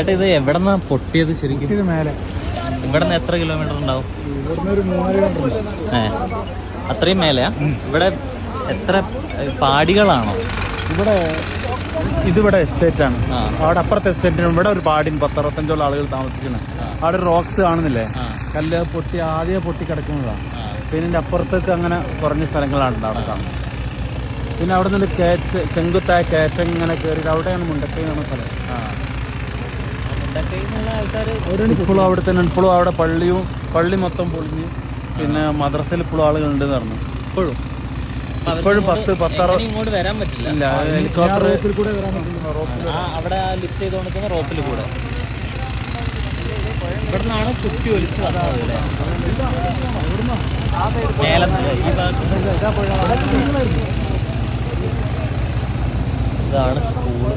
ചേട്ടാ ഇത് എവിടെ നിന്നാ പൊട്ടിയത് ശരിക്കും? ഇത് മേലെ ഇവിടെ നിന്ന് എത്ര കിലോമീറ്റർ ഉണ്ടാവും? ഇവിടുന്ന് ഒരു 3 കിലോമീറ്റർ. അത്രയും മേലെയാ? ഇവിടെ എത്ര പാടികളാണോ? ഇതിവിടെ എസ്റ്റേറ്റ് ആണ്. അവിടെ അപ്പുറത്തെ എസ്റ്റേറ്റിന് ഇവിടെ ഒരു പാടിന് 10-65 ആളുകൾ താമസിക്കുന്നത്. അവിടെ ഒരു റോക്സ് കാണുന്നില്ലേ, കല്ല് പൊട്ടി ആദ്യം പൊട്ടി കിടക്കുന്നതാണ്. പിന്നെ ഇതിൻ്റെ അപ്പുറത്തേക്ക് അങ്ങനെ കുറഞ്ഞ സ്ഥലങ്ങളാണ് അവിടെ കാണുന്നത്. പിന്നെ അവിടെ നിന്ന് ചെങ്കുത്തായ കയറ്റം ഇങ്ങനെ കയറിയിട്ട് അവിടെയാണ് മുണ്ടക്കൈ എന്ന സ്ഥലം. ഇപ്പോഴും അവിടെ തന്നെ ഇപ്പോഴും അവിടെ പള്ളി മൊത്തം പൊളിഞ്ഞ് പിന്നെ മദ്രസയിൽ ഇപ്പോഴും ആളുകളുണ്ട് പറഞ്ഞു. ഇപ്പോഴും 10-60 ഇങ്ങോട്ട് വരാൻ പറ്റില്ല. ഇല്ല, ഹെലികോപ്റ്റർ കൂടെ വരാൻ പറ്റില്ല. അവിടെ ലിഫ്റ്റ് ചെയ്തുകൊണ്ടിരിക്കുന്ന റോപ്പിൽ കൂടെ ഇവിടെ നിന്നാണ് കുത്തി ഒലിച്ച് വന്നത്. ഇതാണ് സ്കൂൾ.